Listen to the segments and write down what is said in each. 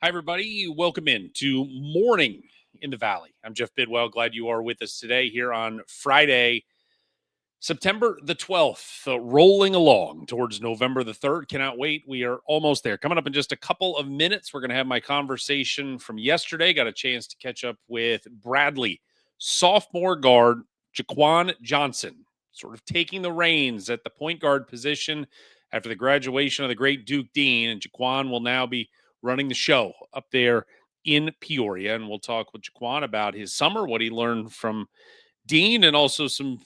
Hi, everybody. Welcome in to Morning in the Valley. I'm Jeff Bidwell. Glad you are with us today here on Friday, September the 12th, rolling along towards November the 3rd. Cannot wait. We are almost there. Coming up in just a couple of minutes, we're going to have my conversation from yesterday. Got a chance to catch up with Bradley, sophomore guard Jaquan Johnson, sort of taking the reins at the point guard position after the graduation of the great Duke Dean. And Jaquan will now be running the show up there in Peoria. And we'll talk with Jaquan about his summer, what he learned from Dean, and also some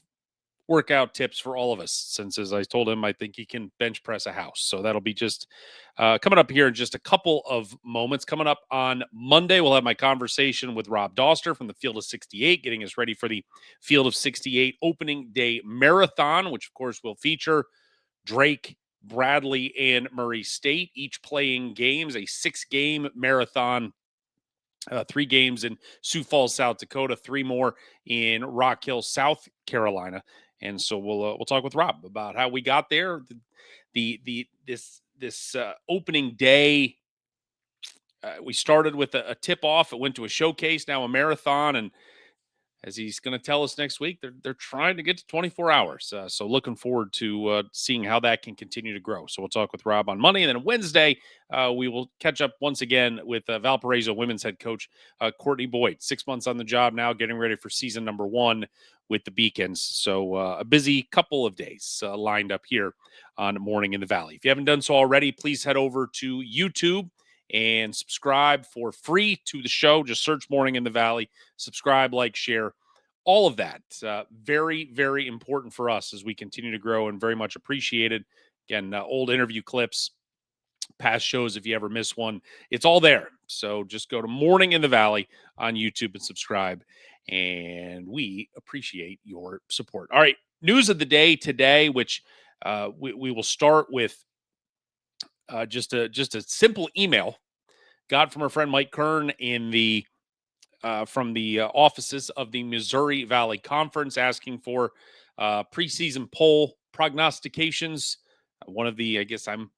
workout tips for all of us, since, as I told him, I think he can bench press a house. So that'll be just coming up here in just a couple of moments. Coming up on Monday, we'll have my conversation with Rob Doster from the Field of 68, getting us ready for the Field of 68 opening day marathon, which of course will feature Drake, Bradley, and Murray State, each playing games, a 6-game marathon. 3 games in Sioux Falls, South Dakota, 3 more in Rock Hill, South Carolina. And so we'll talk with Rob about how we got there. This opening day, we started with a tip off. It went to a showcase, now a marathon, and as he's going to tell us next week, they're trying to get to 24 hours. So looking forward to seeing how that can continue to grow. So we'll talk with Rob on Monday. And then Wednesday, we will catch up once again with Valparaiso women's head coach Courtney Boyd. 6 months on the job now, getting ready for season number 1 with the Beacons. So a busy couple of days lined up here on Morning in the Valley. If you haven't done so already, please head over to YouTube and subscribe for free to the show. Just search Morning in the Valley, subscribe, like, share, all of that. Very, very important for us as we continue to grow, and very much appreciated. Again, old interview clips, past shows, if you ever miss one, it's all there. So just go to Morning in the Valley on YouTube and subscribe, and we appreciate your support. All right, news of the day today, which we will start with just a simple email got from our friend Mike Kern in the from the offices of the Missouri Valley Conference, asking for preseason poll prognostications. One of the, I guess I'm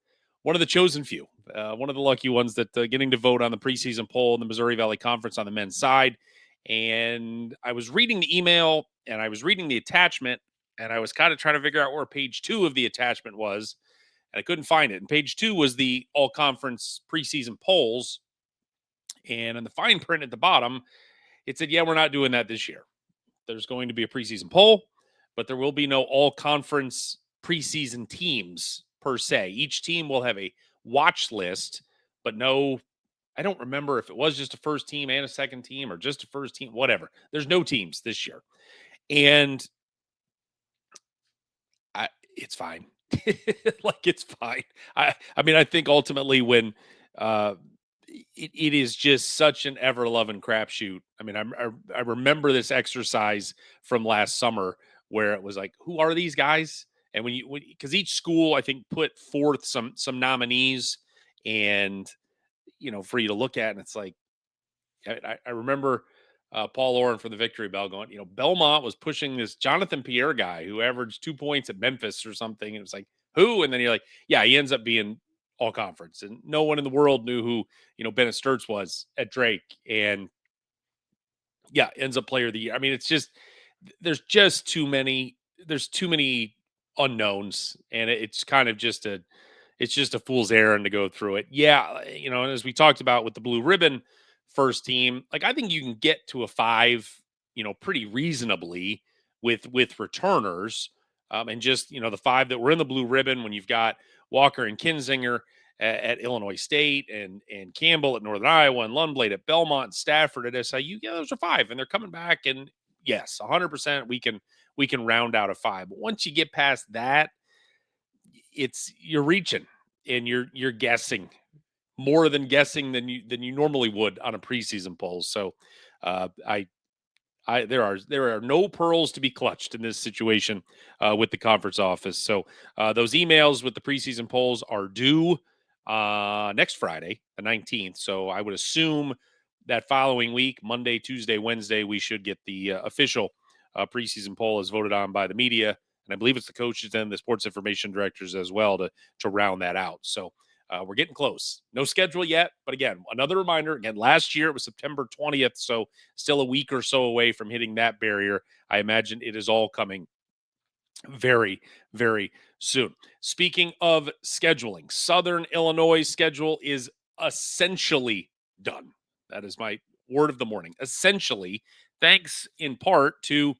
one of the chosen few, one of the lucky ones that getting to vote on the preseason poll in the Missouri Valley Conference on the men's side. And I was reading the email and I was reading the attachment, and I was kind of trying to figure out where page 2 of the attachment was, and I couldn't find it. And page 2 was the all conference preseason polls. And in the fine print at the bottom, it said, yeah, we're not doing that this year. There's going to be a preseason poll, but there will be no all conference preseason teams per se. Each team will have a watch list, but no, I don't remember if it was just a first team and a second team or just a first team, whatever. There's no teams this year. And it's fine. Like, it's fine. I mean, I think ultimately when it is just such an ever-loving crapshoot. I mean, I remember this exercise from last summer where it was like, who are these guys? And because each school, I think, put forth some nominees, and for you to look at, and it's like, I remember Paul Oren from the Victory Bell going, Belmont was pushing this Jonathan Pierre guy who averaged 2 points at Memphis or something. And it was like, who? And then you're like, yeah, he ends up being all conference. And no one in the world knew who, Bennett Sturts was at Drake. And yeah, ends up player of the year. I mean, it's just, there's too many unknowns. And it's kind of just it's just a fool's errand to go through it. Yeah. And as we talked about with the blue ribbon first team, like, I think you can get to a 5, pretty reasonably with returners. And just, the 5 that were in the blue ribbon, when you've got Walker and Kinzinger at Illinois State, and Campbell at Northern Iowa, and Lundblade at Belmont, and Stafford at SIU. Yeah, those are 5, and they're coming back. And yes, 100% we can round out a 5. But once you get past that, you're reaching, and you're guessing more than guessing than you normally would on a preseason poll. So there are no pearls to be clutched in this situation with the conference office. So those emails with the preseason polls are due next Friday, the 19th. So I would assume that following week, Monday, Tuesday, Wednesday, we should get the official preseason poll as voted on by the media. And I believe it's the coaches and the sports information directors as well to round that out. So We're getting close. No schedule yet, but again, another reminder. Again, last year it was September 20th, so still a week or so away from hitting that barrier. I imagine it is all coming very, very soon. Speaking of scheduling, Southern Illinois' schedule is essentially done. That is my word of the morning. Essentially, thanks in part to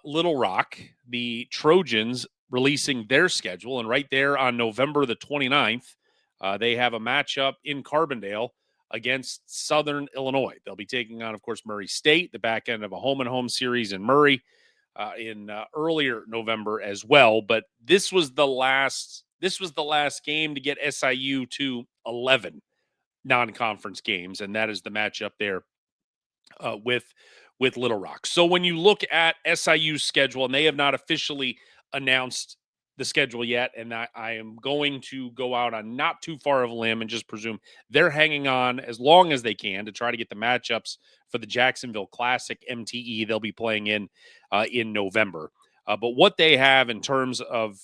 Little Rock, the Trojans releasing their schedule. And right there on November the 29th, they have a matchup in Carbondale against Southern Illinois. They'll be taking on, of course, Murray State, the back end of a home and home series in Murray in earlier November as well. But this was the last. This was the last game to get SIU to 11 non-conference games, and that is the matchup there with Little Rock. So when you look at SIU's schedule, and they have not officially announced the schedule yet, and I am going to go out on not too far of a limb and just presume they're hanging on as long as they can to try to get the matchups for the Jacksonville Classic MTE they'll be playing in November. But what they have in terms of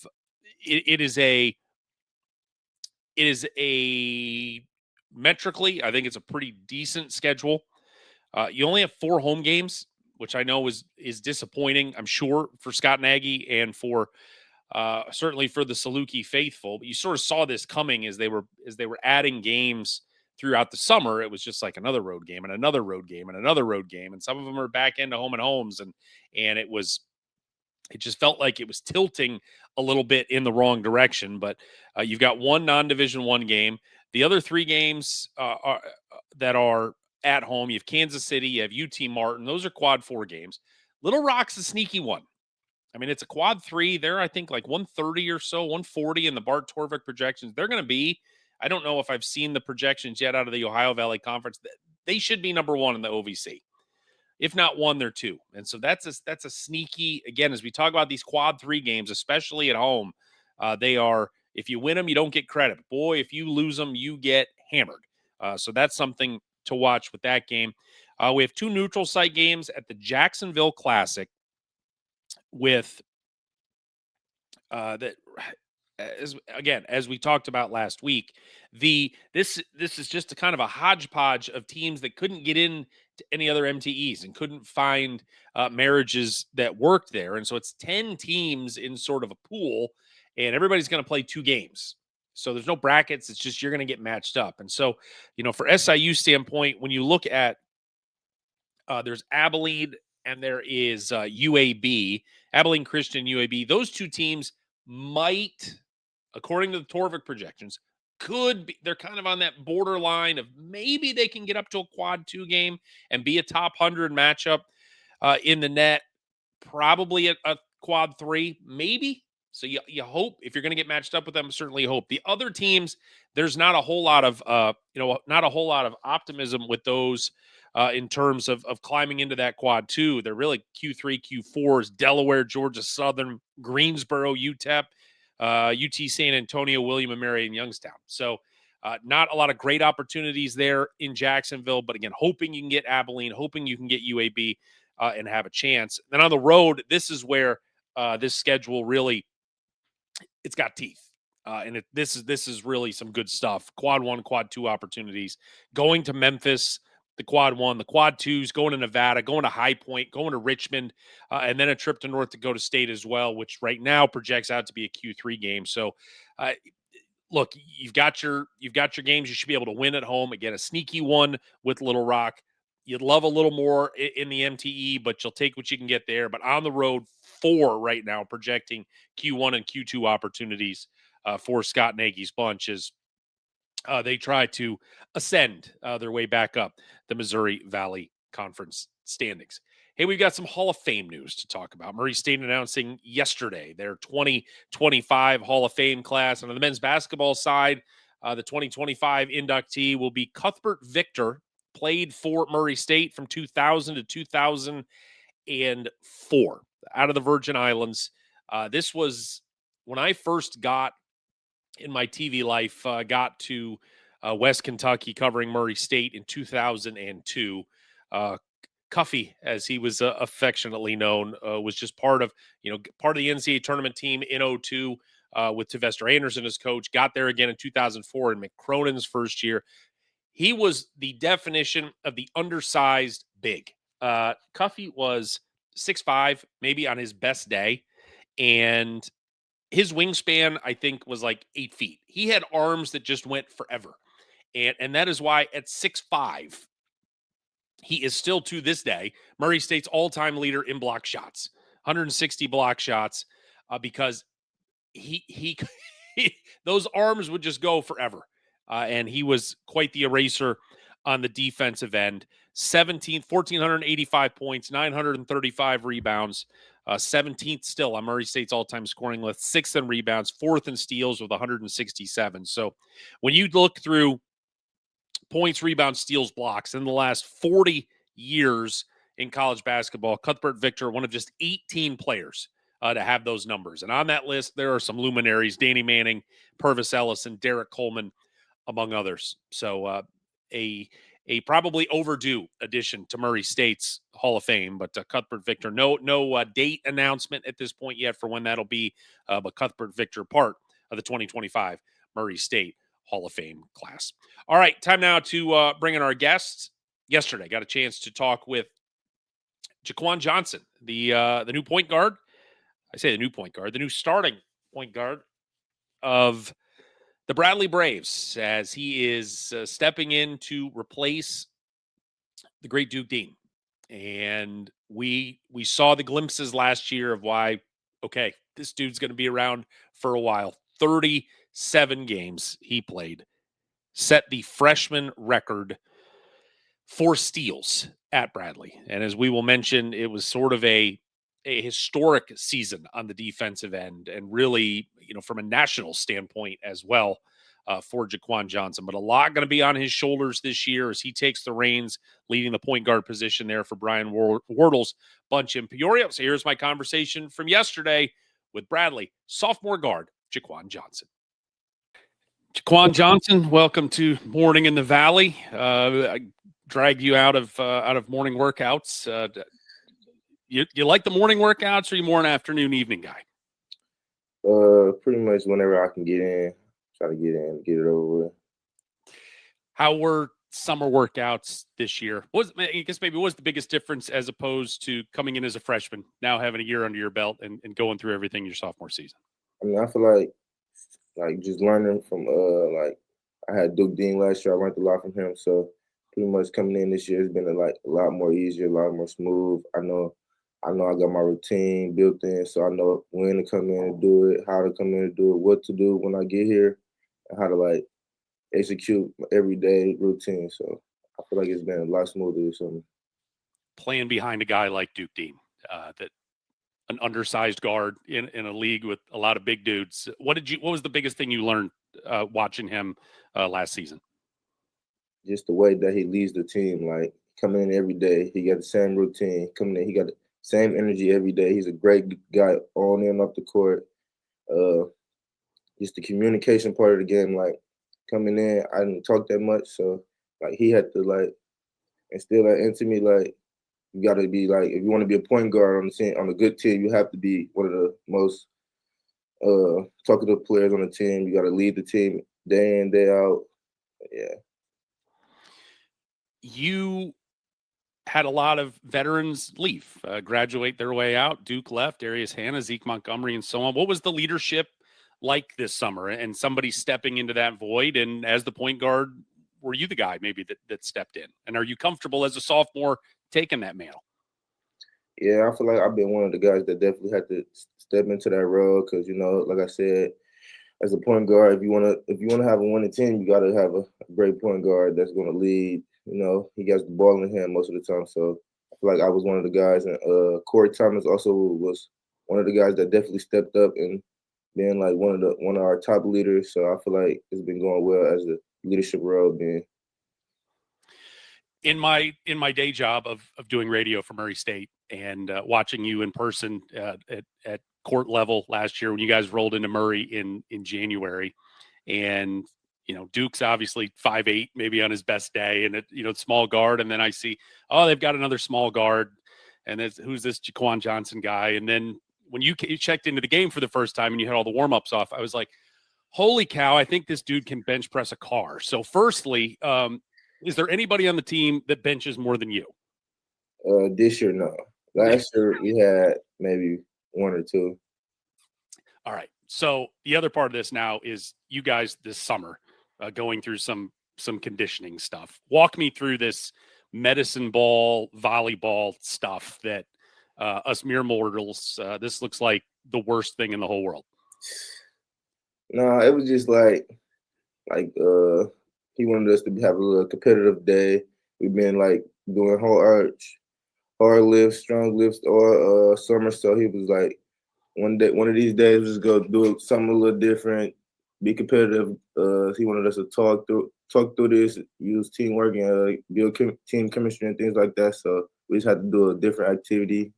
it is a metrically, I think it's a pretty decent schedule. You only have 4 home games, which I know is disappointing, I'm sure, for Scott Nagy and for certainly for the Saluki faithful. But you sort of saw this coming as they were adding games throughout the summer. It was just like another road game and another road game and another road game, and some of them are back into home and homes, and it just felt like it was tilting a little bit in the wrong direction. But you've got one non-Division One game. The other 3 games that are at home. You have Kansas City, you have UT Martin. Those are quad 4 games. Little Rock's a sneaky one. I mean, it's a quad 3. They're, I think, like 130 or so, 140 in the Bart Torvik projections. They're going to be, I don't know if I've seen the projections yet out of the Ohio Valley Conference. They should be number 1 in the OVC. If not 1, they're 2. And so that's a sneaky, again, as we talk about these quad 3 games, especially at home, they are, if you win them, you don't get credit. Boy, if you lose them, you get hammered. So that's something to watch with that game. We have 2 neutral site games at the Jacksonville Classic with that as we talked about last week. This is just a kind of a hodgepodge of teams that couldn't get in to any other MTEs and couldn't find marriages that worked there, and so it's 10 teams in sort of a pool, and everybody's going to play 2 games. So there's no brackets. It's just you're going to get matched up. And so, for SIU standpoint, when you look at there's Abilene and there is UAB, Abilene Christian, UAB. Those 2 teams might, according to the Torvik projections, could be, they're kind of on that borderline of maybe they can get up to a quad 2 game and be a top 100 matchup in the net. Probably a quad 3, maybe. So you hope if you're going to get matched up with them, certainly hope. The other teams, there's not a whole lot of not a whole lot of optimism with those in terms of climbing into that quad 2. They're really Q3, Q4s: Delaware, Georgia Southern, Greensboro, UTEP, UT San Antonio, William and Mary, and Youngstown. So not a lot of great opportunities there in Jacksonville. But again, hoping you can get Abilene, hoping you can get UAB and have a chance. Then on the road, this is where this schedule really, it's got teeth. And this is really some good stuff. Quad 1, quad 2 opportunities. Going to Memphis, the quad 1, the quad 2s, going to Nevada, going to High Point, going to Richmond, and then a trip to North Dakota State as well, which right now projects out to be a Q3 game. So, look, you've got your games you should be able to win at home. Again, a sneaky one with Little Rock. You'd love a little more in the MTE, but you'll take what you can get there. But on the road, 4 right now, projecting Q1 and Q2 opportunities for Scott Nagy's bunch as they try to ascend their way back up the Missouri Valley Conference standings. Hey, we've got some Hall of Fame news to talk about. Murray State announcing yesterday their 2025 Hall of Fame class. And on the men's basketball side, the 2025 inductee will be Cuthbert Victor, played for Murray State from 2000 to 2004 out of the Virgin Islands. This was when I first got in my TV life, got to West Kentucky covering Murray State in 2002. Cuffy, as he was affectionately known, was just part of the NCAA tournament team in '02. with Sylvester Anderson as coach, got there again in 2004 in McCronen's first year. He was the definition of the undersized big. Cuffy was 6'5", maybe on his best day, and his wingspan, I think, was like 8 feet. He had arms that just went forever. And that is why at 6'5", he is still to this day Murray State's all-time leader in block shots, 160 block shots, because he those arms would just go forever. And he was quite the eraser on the defensive end. 1,485 points, 935 rebounds, 17th still on Murray State's all-time scoring list, 6th in rebounds, 4th in steals with 167. So when you look through points, rebounds, steals, blocks in the last 40 years in college basketball, Cuthbert Victor, one of just 18 players to have those numbers. And on that list, there are some luminaries: Danny Manning, Purvis Ellison, Derek Coleman, among others. So a probably overdue addition to Murray State's Hall of Fame, but Cuthbert Victor, no date announcement at this point yet for when that'll be, but Cuthbert Victor, part of the 2025 Murray State Hall of Fame class. All right, time now to bring in our guests. Yesterday, got a chance to talk with Jaquan Johnson, the new point guard. I say the new point guard, the new starting point guard of the Bradley Braves, as he is stepping in to replace the great Duke Dean. And we saw the glimpses last year of why, okay, this dude's going to be around for a while. 37 games he played, set the freshman record for steals at Bradley. And as we will mention, it was sort of a historic season on the defensive end, and really, from a national standpoint as well, for Jaquan Johnson. But a lot going to be on his shoulders this year as he takes the reins, leading the point guard position there for Brian Wardle's bunch in Peoria. So here's my conversation from yesterday with Bradley sophomore guard Jaquan Johnson. Jaquan Johnson, welcome to Morning in the Valley. I dragged you out of morning workouts. You like the morning workouts, or are you more an afternoon, evening guy? Pretty much whenever I can get in, try to get in, get it over with. How were summer workouts this year? What was the biggest difference as opposed to coming in as a freshman, now having a year under your belt and going through everything your sophomore season? I mean, I feel like just learning from I had Duke Dean last year. I learned a lot from him. So pretty much coming in this year has been a lot more easier, a lot more smooth. I know I got my routine built in, so I know when to come in and do it, how to come in and do it, what to do when I get here, and how to execute my everyday routine. So I feel like it's been a lot smoother this summer. Playing behind a guy like Duke Dean, that an undersized guard in a league with a lot of big dudes. What was the biggest thing you learned watching him last season? Just the way that he leads the team, like coming in every day, he got the same routine. Coming in, he got the same energy every day. He's a great guy on and off the court. Just the communication part of the game, like coming in, I didn't talk that much, so he had to instill that into me. You got to be if you want to be a point guard on the team, on a good team, you have to be one of the most talkative players on the team. You got to lead the team day in, day out. Yeah. You had a lot of veterans leave, graduate their way out. Duke left, Darius Hannah, Zeke Montgomery, and so on. What was the leadership like this summer, and somebody stepping into that void? And as the point guard, were you the guy maybe that stepped in? And are you comfortable as a sophomore taking that mantle? Yeah, I feel like I've been one of the guys that definitely had to step into that role because, like I said, as a point guard, if you wanna have a winning team, you gotta have a great point guard that's gonna lead. He gets the ball in his hand most of the time. So I feel like I was one of the guys, and Corey Thomas also was one of the guys that definitely stepped up and being one of our top leaders. So I feel like it's been going well as a leadership role being. In my day job of doing radio for Murray State and watching you in person at court level last year when you guys rolled into Murray in January, and Duke's obviously 5'8", maybe on his best day, and small guard, and then I see, they've got another small guard, and who's this Jaquan Johnson guy, and then when you checked into the game for the first time and you had all the warm-ups off, I was like, holy cow, I think this dude can bench press a car. So firstly, is there anybody on the team that benches more than you? This year, no. Last year we had maybe one or two. All right. So the other part of this now is you guys this summer going through some conditioning stuff. Walk me through this medicine ball volleyball stuff that us mere mortals. This looks like the worst thing in the whole world. No, it was just like he wanted us to have a little competitive day. We've been like doing hard lifts, strong lifts all summer. So he was like, one of these days, let's go do something a little different, be competitive. He wanted us to talk through this, use teamwork and build team chemistry and things like that. So we just had to do a different activity.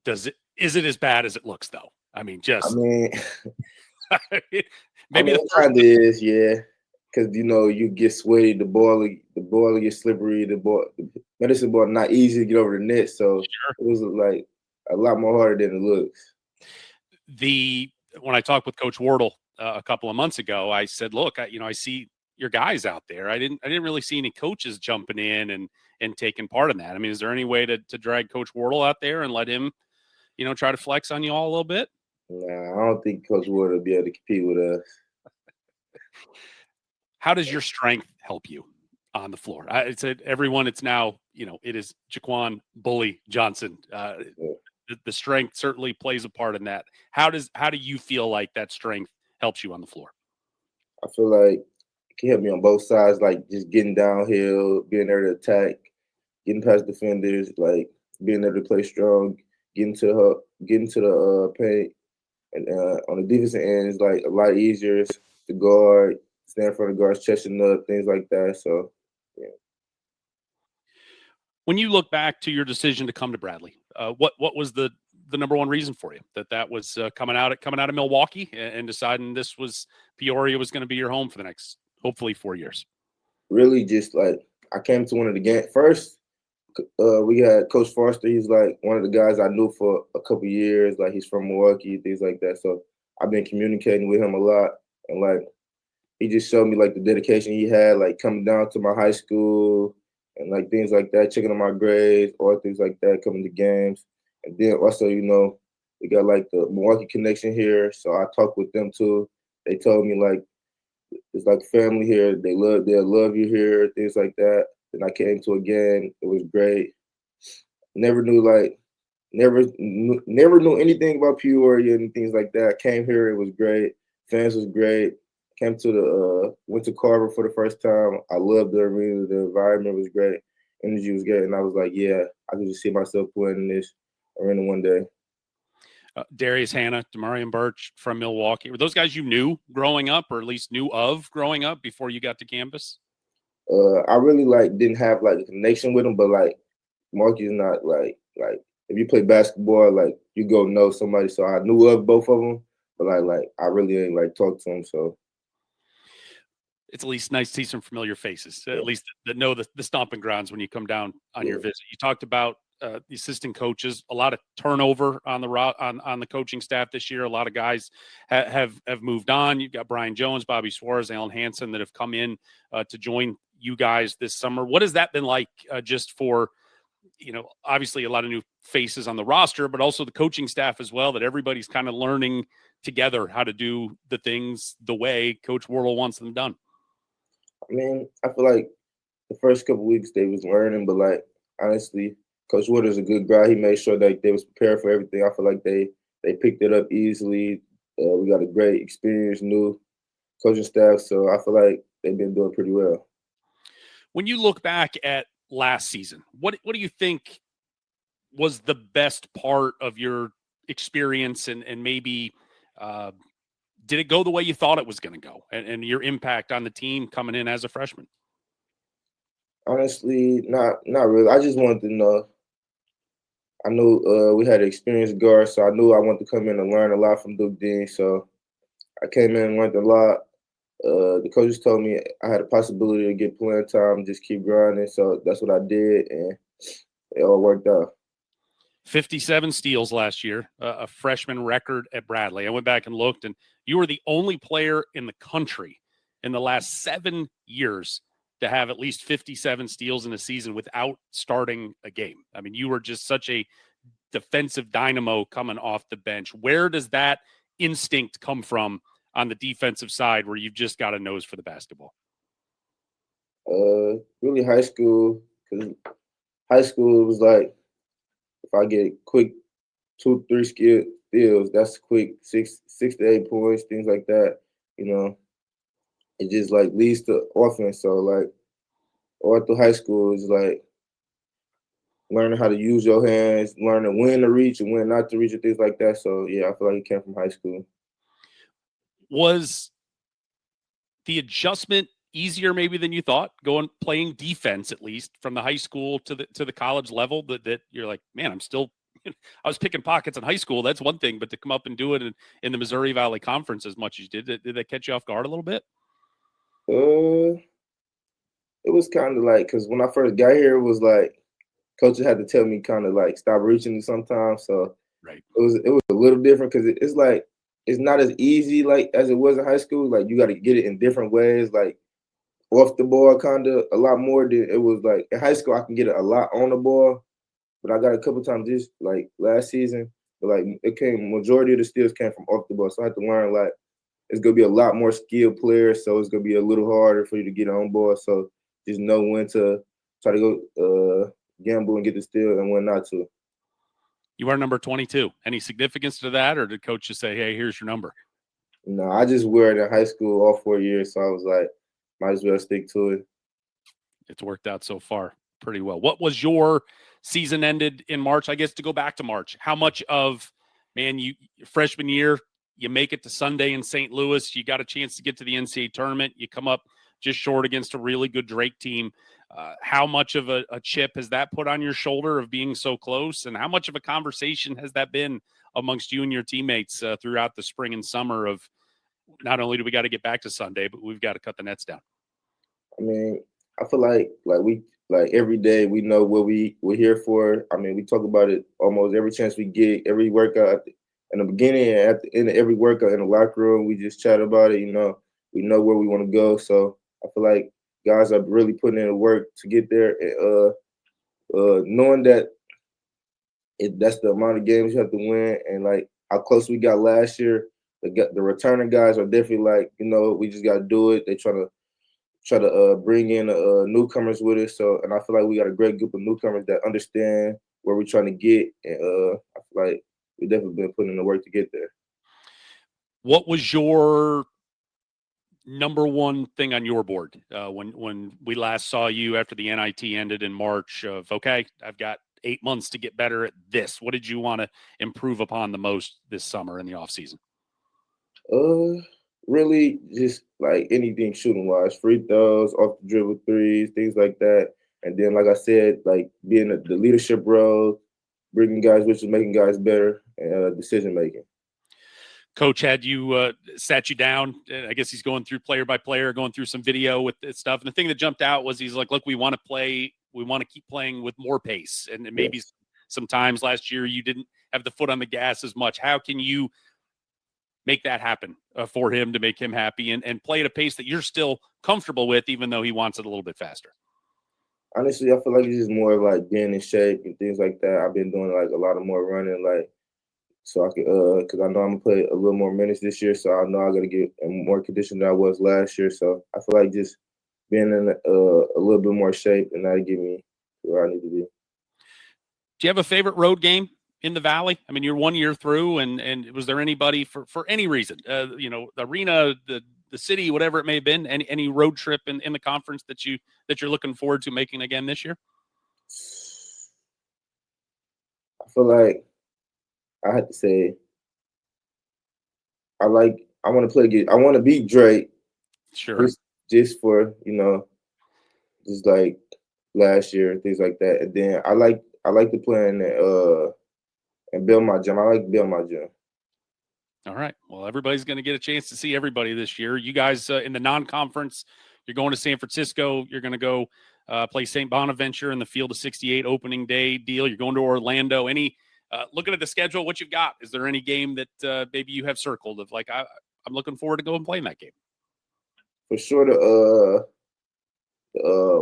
Is it as bad as it looks though? I mean, I just mean, maybe it the first. kind of is, yeah. Because you get sweaty, the ball gets slippery, the medicine ball not easy to get over the net. So Sure. it was like a lot more harder than it looks. When I talked with Coach Wardle a couple of months ago, I said, "Look, I see your guys out there. I didn't really see any coaches jumping in and taking part in that. I mean, is there any way to drag Coach Wardle out there and let him, try to flex on you all a little bit?" Nah, I don't think Coach Wood will be able to compete with us. How does your strength help you on the floor? It's everyone. It's now it is Jaquan Bully Johnson. The strength certainly plays a part in that. How do you feel like that strength helps you on the floor? I feel like it can help me on both sides, like just getting downhill, being there to attack, getting past defenders, like being there to play strong, getting to the paint. And on the defensive end, it's like a lot easier to guard, stand in front of guards, chesting up, things like that. So, yeah. When you look back to your decision to come to Bradley, what was the number one reason for you that was coming out of Milwaukee and deciding this was Peoria was going to be your home for the next hopefully 4 years? Really, just like I came to one of the games first. We had Coach Foster. He's like one of the guys I knew for a couple years. Like he's from Milwaukee, things like that. So I've been communicating with him a lot, and like he just showed me like the dedication he had, like coming down to my high school and like things like that, checking on my grades, or things like that, coming to games. And then also, we got like the Milwaukee connection here, so I talked with them too. They told me like it's like family here. They'll love you here, things like that. And I came to a game. It was great. Never knew like never knew anything about Peoria and things like that. Came here. It was great. Fans was great. Came to went to Carver for the first time. I loved the arena. The environment was great. Energy was great. And I was like, yeah, I could just see myself playing in this arena one day. Darius Hannah, Demarion Birch from Milwaukee. Were those guys you knew growing up, or at least knew of growing up before you got to campus? I really like didn't have like a connection with them, but like Marky's not like if you play basketball, like you go know somebody. So I knew of both of them, but like I really ain't like talk to them. So it's at least nice to see some familiar faces, yeah. at least that know the stomping grounds when you come down on your visit. You talked about the assistant coaches, a lot of turnover on the on the coaching staff this year. A lot of guys have moved on. You've got Brian Jones, Bobby Suarez, Alan Hansen that have come in to join you guys this summer. What has that been like just for, obviously a lot of new faces on the roster, but also the coaching staff as well, that everybody's kind of learning together how to do the things the way Coach Wardle wants them done? I mean, I feel like the first couple weeks they was learning, but like honestly, Coach Wood is a good guy. He made sure that they was prepared for everything. I feel like they picked it up easily. We got a great experienced new coaching staff, so I feel like they've been doing pretty well. When you look back at last season, what do you think was the best part of your experience, and maybe did it go the way you thought it was going to go, and your impact on the team coming in as a freshman? Honestly, not really. I just wanted to know. I knew we had an experienced guard, so I knew I wanted to come in and learn a lot from Duke Dean. So I came in and learned a lot. The coaches told me I had a possibility to get playing time, just keep grinding. So that's what I did, and it all worked out. 57 steals last year, a freshman record at Bradley. I went back and looked, and you were the only player in the country in the last 7 years to have at least 57 steals in a season without starting a game. I mean, you were just such a defensive dynamo coming off the bench. Where does that instinct come from on the defensive side where you've just got a nose for the basketball? Really high school, because high school was like, if I get quick 2, 3 steals, that's quick 6 to 8 points, things like that. You know, it just like leads to offense. So like all through high school is like learning how to use your hands, learning when to reach and when not to reach and things like that. So yeah, I feel like it came from high school. Was the adjustment easier maybe than you thought, going playing defense at least from the high school to the college level, that you're like, man, I'm still I was picking pockets in high school, that's one thing, but to come up and do it in the Missouri Valley Conference as much as you did that catch you off guard a little bit? Uh, it was kind of like, because when I first got here, it was like coaches had to tell me kind of like stop reaching sometimes. So Right. it was a little different because it's like it's not as easy like as it was in high school. Like you got to get it in different ways, like off the ball, kind of a lot more than it was like in high school. I can get it a lot on the ball, but I got a couple times this like last season. But like it came, majority of the steals came from off the ball, so I had to learn like it's gonna be a lot more skilled players, so it's gonna be a little harder for you to get on ball. So just know when to try to go gamble and get the steal and when not to. You are number 22. Any significance to that, or did coach just say, hey, here's your number? No, I just wear it in high school all 4 years, so I was like, might as well stick to it. It's worked out so far pretty well. What was your season ended in March? I guess to go back to March, how much of, man, you freshman year, you make it to Sunday in St. Louis, you got a chance to get to the NCAA tournament, you come up just short against a really good Drake team. How much of a chip has that put on your shoulder of being so close? And how much of a conversation has that been amongst you and your teammates throughout the spring and summer of not only do we got to get back to Sunday, but we've got to cut the nets down? I mean, I feel like we like every day we know what we're here for. I mean, we talk about it almost every chance we get, every workout in the beginning and at the end of every workout in the locker room. We just chat about it. You know, we know where we want to go. So I feel like guys are really putting in the work to get there. And, knowing that that's the amount of games you have to win, and like how close we got last year. The returning guys are definitely like, you know, we just got to do it. They try to bring in newcomers with us. So, and I feel like we got a great group of newcomers that understand where we're trying to get, and I feel like we definitely been putting in the work to get there. What was your number one thing on your board when we last saw you after the NIT ended in March? Of okay, I've got 8 months to get better at this. What did you want to improve upon the most this summer in the off season? Really just like anything shooting wise, free throws, off the dribble threes, things like that. And then, like I said, like being the leadership role, bringing guys with you, making guys better, and decision making. Coach had you sat you down. I guess he's going through player by player, going through some video with this stuff. And the thing that jumped out was he's like, look, we want to play. We want to keep playing with more pace. And maybe Yes. sometimes last year you didn't have the foot on the gas as much. How can you make that happen for him to make him happy and play at a pace that you're still comfortable with, even though he wants it a little bit faster? Honestly, I feel like it's just more of like being in shape and things like that. I've been doing like a lot of more running, like so I could, because I know I'm gonna play a little more minutes this year, so I know I gotta get in more condition than I was last year. So I feel like just being in a little bit more shape, and that'll get me where I need to be. Do you have a favorite road game in the Valley? I mean, you're 1 year through, and was there anybody for any reason, the arena, the city, whatever it may have been, any road trip in the conference that you're looking forward to making again this year? I feel like I had to say I want to play good. I want to beat Drake Sure. just for just like last year and things like that. And then I like to play in and build my gym. I like to build my gym. All right. Well, everybody's going to get a chance to see everybody this year. You guys in the non-conference, you're going to San Francisco. You're going to go play St. Bonaventure in the Field of 68 opening day deal. You're going to Orlando. Any Looking at the schedule, what you've got, is there any game that maybe you have circled of like, I'm looking forward to going and playing that game? For sure, the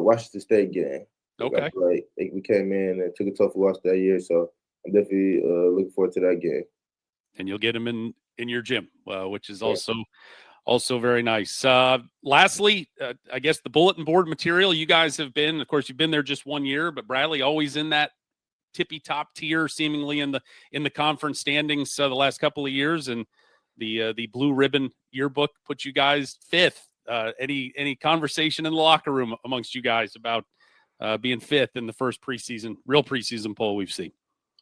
Washington State game. I Okay. feel like we came in and took a tough loss that year, so I'm definitely looking forward to that game. And you'll get them in your gym, which is Yeah. also very nice. Lastly, I guess the bulletin board material, you guys have been, of course, you've been there just 1 year, but Bradley always in that tippy top tier, seemingly in the conference standings the last couple of years, and the blue ribbon yearbook put you guys 5th. Any conversation in the locker room amongst you guys about being 5th in the first real preseason poll we've seen?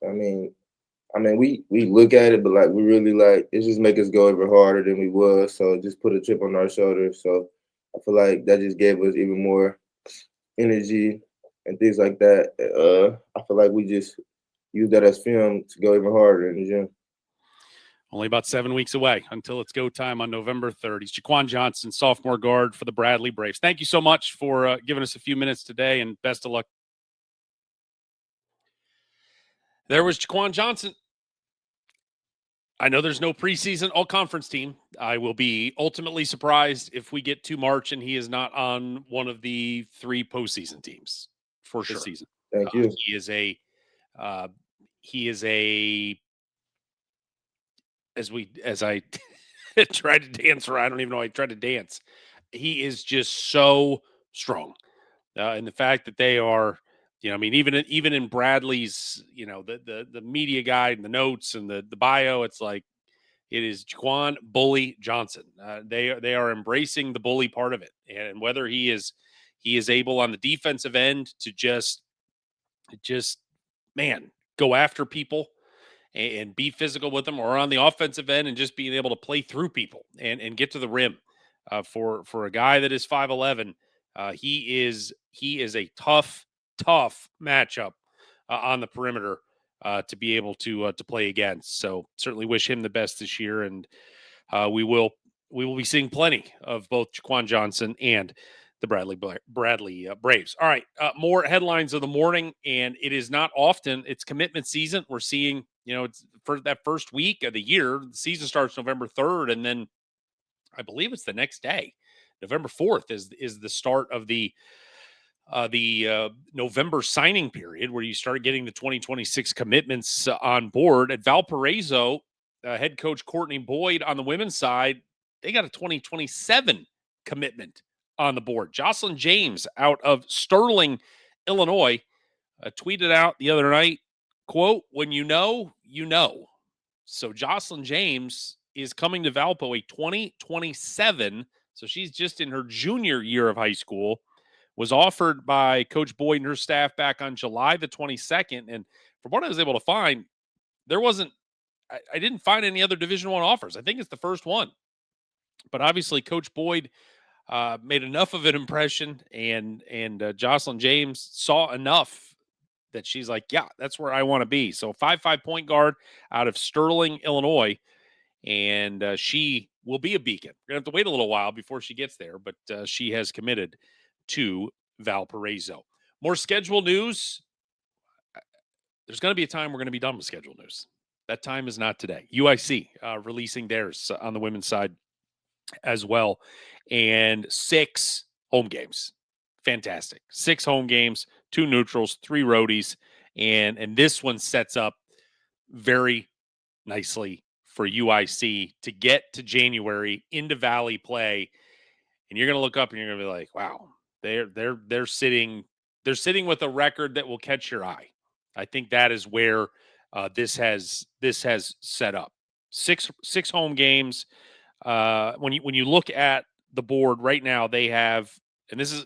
We look at it, but like we really like it just make us go even harder than we was. So just put a chip on our shoulder. So I feel like that just gave us even more energy and things like that. I feel like we just use that as film to go even harder in the gym. Only about 7 weeks away until it's go time on November 3rd. He's Jaquan Johnson, sophomore guard for the Bradley Braves. Thank you so much for giving us a few minutes today, and best of luck. There was Jaquan Johnson. I know there's no preseason all-conference team. I will be ultimately surprised if we get to March and he is not on one of the 3 postseason teams for Sure. this season. Thank you. He is a as I tried to dance around. I don't even know. I tried to dance. He is just so strong, and the fact that they are, even in Bradley's, the media guide and the notes and the bio, it's like it is Jaquan Bully Johnson. They are embracing the bully part of it, and whether he is able on the defensive end to just man go after people and be physical with them, or on the offensive end and just being able to play through people and get to the rim. For a guy that is 5'11", he is a tough matchup on the perimeter to be able to play against. So certainly wish him the best this year, and we will be seeing plenty of both Jaquan Johnson and the Bradley Braves. All right, more headlines of the morning, and it is not often. It's commitment season. We're seeing, it's for that first week of the year. The season starts November 3rd, and then I believe it's the next day, November 4th is the start of the November signing period, where you start getting the 2026 commitments on board. At Valparaiso, head coach Courtney Boyd on the women's side, they got a 2027 commitment on the board. Jocelyn James out of Sterling, Illinois, tweeted out the other night, quote, "When you know, you know." So Jocelyn James is coming to Valpo, a 2027. So she's just in her junior year of high school. Was offered by Coach Boyd and her staff back on July the 22nd. And from what I was able to find, there wasn't, I didn't find any other Division I offers. I think it's the first one. But obviously, Coach Boyd made enough of an impression, and Jocelyn James saw enough that she's like, yeah, that's where I want to be. So 5'5" point guard out of Sterling, Illinois, and she will be a beacon. We're going to have to wait a little while before she gets there, but she has committed to Valparaiso. More schedule news. There's going to be a time we're going to be done with schedule news. That time is not today. UIC releasing theirs on the women's side as well. And 6 home games. Fantastic. 6 home games, 2 neutrals, 3 roadies. And this one sets up very nicely for UIC to get to January into Valley play. And you're going to look up and you're going to be like, wow, they're sitting with a record that will catch your eye. I think that is where this has set up. Six home games. When you look at the board right now, they have, and this is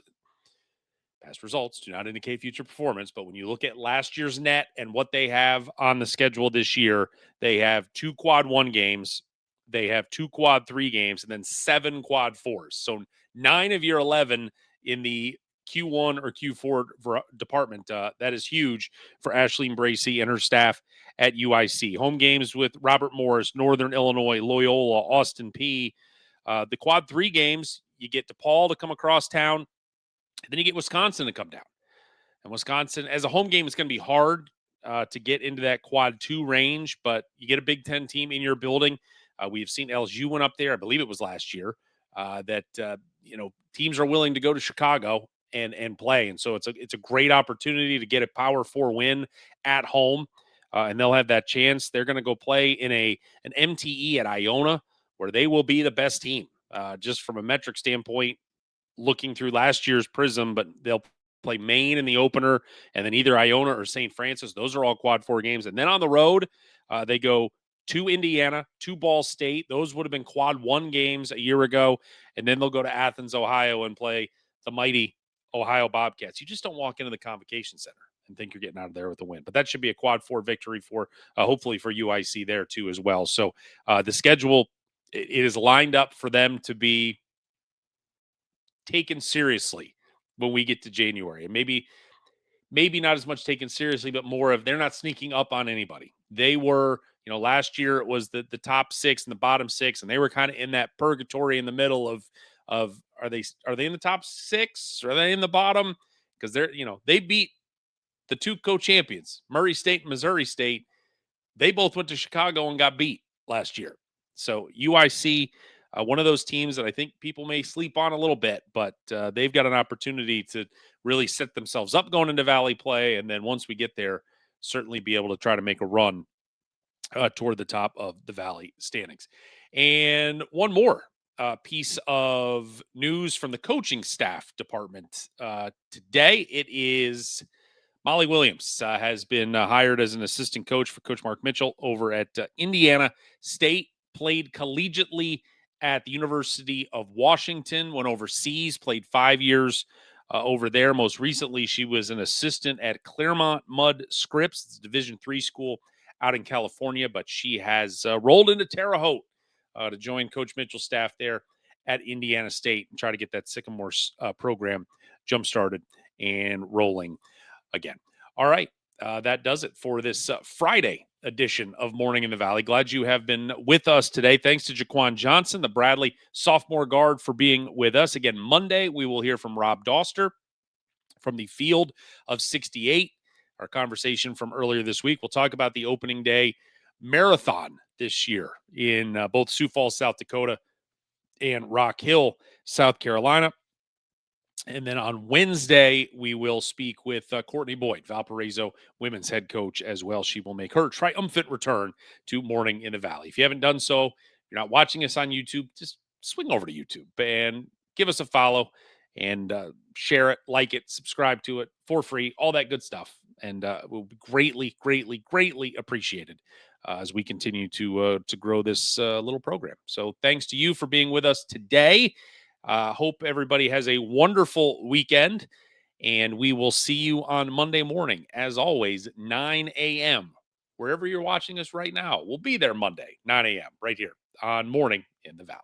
past results do not indicate future performance, but when you look at last year's net and what they have on the schedule this year, they have 2 quad 1 games, they have 2 quad 3 games, and then 7 quad 4s. So 9 of your 11 in the Q1 or Q4 department. That is huge for Ashleen Bracey and her staff at UIC. Home games with Robert Morris, Northern Illinois, Loyola, Austin P. The quad 3 games, you get DePaul to come across town. Then you get Wisconsin to come down. And Wisconsin, as a home game, it's going to be hard to get into that quad 2 range, but you get a Big Ten team in your building. We've seen LSU went up there, I believe it was last year. Teams are willing to go to Chicago and play, and so it's a great opportunity to get a Power 4 win at home, and they'll have that chance. They're going to go play in an MTE at Iona, where they will be the best team, just from a metric standpoint, looking through last year's prism. But they'll play Maine in the opener, and then either Iona or St. Francis. Those are all quad 4 games, and then on the road, they go to Indiana, to Ball State. Those would have been quad 1 games a year ago. And then they'll go to Athens, Ohio, and play the mighty Ohio Bobcats. You just don't walk into the Convocation Center and think you're getting out of there with a win. But that should be a quad 4 victory for hopefully for UIC there too as well. So the schedule, it is lined up for them to be taken seriously when we get to January. And maybe not as much taken seriously, but more of they're not sneaking up on anybody. They were, last year it was the top 6 and the bottom 6, and they were kind of in that purgatory in the middle of are they in the top 6? Are they in the bottom? Because they beat the 2 co-champions, Murray State and Missouri State. They both went to Chicago and got beat last year. So UIC, one of those teams that I think people may sleep on a little bit, but they've got an opportunity to really set themselves up going into Valley play. And then once we get there, certainly be able to try to make a run toward the top of the Valley standings. And one more piece of news from the coaching staff department today. It is Molly Williams has been hired as an assistant coach for Coach Mark Mitchell over at Indiana State. Played collegiately at the University of Washington, went overseas, played 5 years over there. Most recently, she was an assistant at Claremont Mudd Scripps. It's a Division III school out in California, but she has rolled into Terre Haute to join Coach Mitchell's staff there at Indiana State and try to get that Sycamore program jump-started and rolling again. All right. That does it for this Friday edition of Morning in the Valley. Glad you have been with us today. Thanks to Jaquan Johnson, the Bradley sophomore guard, for being with us. Again, Monday, we will hear from Rob Doster from the Field of 68. Our conversation from earlier this week. We'll talk about the opening day marathon this year in both Sioux Falls, South Dakota, and Rock Hill, South Carolina. And then on Wednesday, we will speak with Courtney Boyd, Valparaiso women's head coach as well. She will make her triumphant return to Morning in the Valley. If you haven't done so, if you're not watching us on YouTube, just swing over to YouTube and give us a follow and share it, like it, subscribe to it for free, all that good stuff. And it will be greatly, greatly, greatly appreciated as we continue to grow this little program. So thanks to you for being with us today. Hope everybody has a wonderful weekend, and we will see you on Monday morning, as always, 9 a.m. Wherever you're watching us right now, we'll be there Monday, 9 a.m. right here on Morning in the Valley.